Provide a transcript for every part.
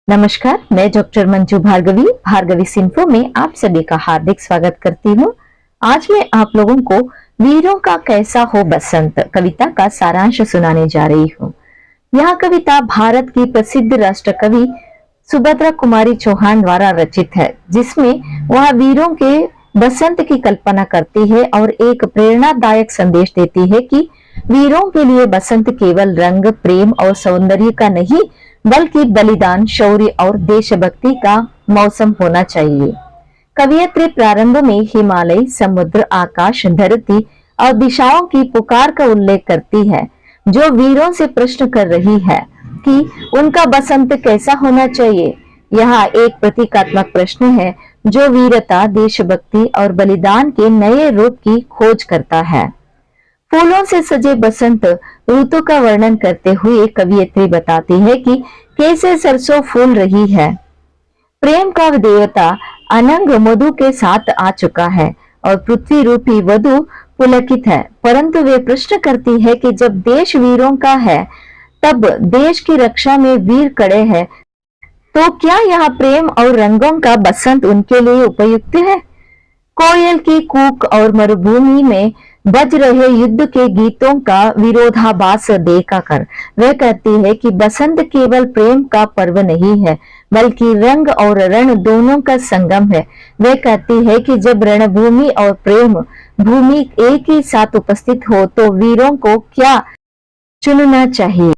नमस्कार, मैं डॉक्टर मंजू भार्गवी भार्गवी सिंफो में आप सभी का हार्दिक स्वागत करती हूँ। आज मैं आप लोगों को वीरों का कैसा हो बसंत कविता का सारांश सुनाने जा रही हूँ। यह कविता भारत की प्रसिद्ध राष्ट्र कवि सुभद्रा कुमारी चौहान द्वारा रचित है, जिसमें वह वीरों के बसंत की कल्पना करती है और एक प्रेरणादायक संदेश देती है कि वीरों के लिए बसंत केवल रंग, प्रेम और सौंदर्य का नहीं बल्कि बलिदान, शौर्य और देशभक्ति का मौसम होना चाहिए। कवियत्री प्रारंभ में हिमालय, समुद्र, आकाश, धरती और दिशाओं की पुकार का उल्लेख करती है, जो वीरों से प्रश्न कर रही है कि उनका बसंत कैसा होना चाहिए। यह एक प्रतीकात्मक प्रश्न है जो वीरता, देशभक्ति और बलिदान के नए रूप की खोज करता है। फूलों से सजे बसंत ऋतु का वर्णन करते हुए कवियत्री बताती है कि कैसे सरसों फूल रही है। प्रेम का देवता अनंग मधु के साथ आ चुका है और पृथ्वी रूपी वधु पुलकित है, परंतु वे प्रश्न करती है कि जब देश वीरों का है, तब देश की रक्षा में वीर खड़े हैं, तो क्या यह प्रेम और रंगों का बसंत उनके लिए उपयुक्त है। कोयल की कूक और मरुभूमि में बज रहे युद्ध के गीतों का विरोधाभास देखकर वह कहती है कि बसंत केवल प्रेम का पर्व नहीं है, बल्कि रंग और रण दोनों का संगम है। वह कहती है कि जब रणभूमि और प्रेम भूमि एक ही साथ उपस्थित हो तो वीरों को क्या चुनना चाहिए।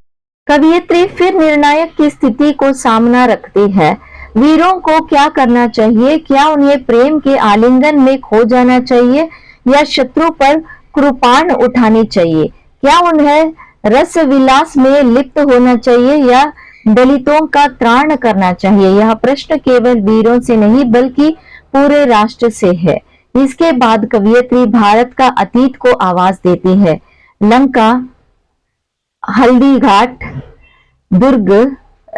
कवियत्री फिर निर्णायक की स्थिति को सामना रखती है। वीरों को क्या करना चाहिए? क्या उन्हें प्रेम के आलिंगन में खो जाना चाहिए या शत्रु पर कृपाण उठानी चाहिए? क्या उन्हें रस विलास में लिप्त होना चाहिए या दलितों का त्राण करना चाहिए? यह प्रश्न केवल वीरों से नहीं बल्कि पूरे राष्ट्र से है। इसके बाद कवियत्री भारत का अतीत को आवाज देती है। लंका, हल्दी घाट, दुर्ग,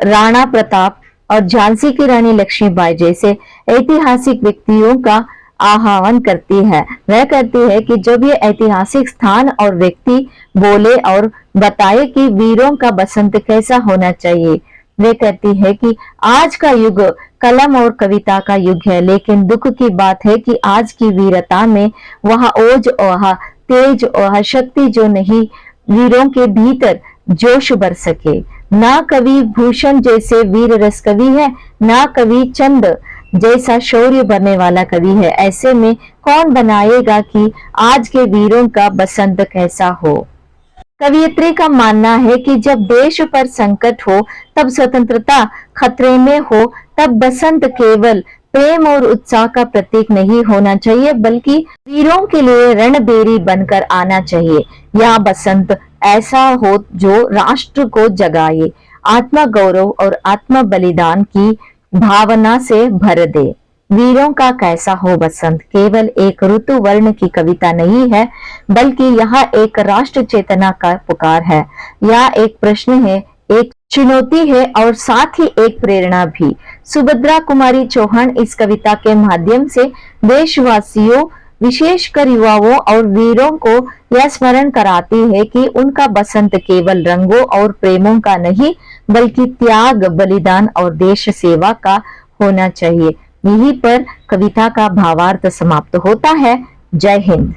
राणा प्रताप और झांसी की रानी लक्ष्मीबाई जैसे ऐतिहासिक व्यक्तियों का आह्वान करती है। वह कहती है कि जब ये ऐतिहासिक स्थान और व्यक्ति बोले और बताए कि वीरों का बसंत कैसा होना चाहिए, वे कहती है कि आज का युग कलम और कविता का युग है, लेकिन दुख की बात है कि आज की वीरता में वह ओज, वह तेज, वह शक्ति जो नहीं वीरों के भीतर जोश भर सके। ना कवि भूषण जैसे वीर रस कवि है, ना कवि चंद जैसा शौर्य भरने वाला कवि है। ऐसे में कौन बनाएगा कि आज के वीरों का बसंत कैसा हो। कवियत्री का मानना है कि जब देश पर संकट हो, तब स्वतंत्रता खतरे में हो, तब बसंत केवल प्रेम और उत्साह का प्रतीक नहीं होना चाहिए, बल्कि वीरों के लिए रणबेरी बनकर आना चाहिए। यह बसंत ऐसा हो जो राष्ट्र को जगाए, आत्मा गौरव और आत्मा बलिदान की भावना से भर दे। वीरों का कैसा हो बसंत केवल एक ऋतु वर्ण की कविता नहीं है, बल्कि यह एक राष्ट्र चेतना का पुकार है। यह एक प्रश्न है, एक चुनौती है और साथ ही एक प्रेरणा भी। सुभद्रा कुमारी चौहान इस कविता के माध्यम से देशवासियों, विशेषकर युवाओं और वीरों को यह स्मरण कराती है कि उनका बसंत केवल रंगों और प्रेमों का नहीं, बल्कि त्याग, बलिदान और देश सेवा का होना चाहिए। यहीं पर कविता का भावार्थ समाप्त होता है। जय हिंद।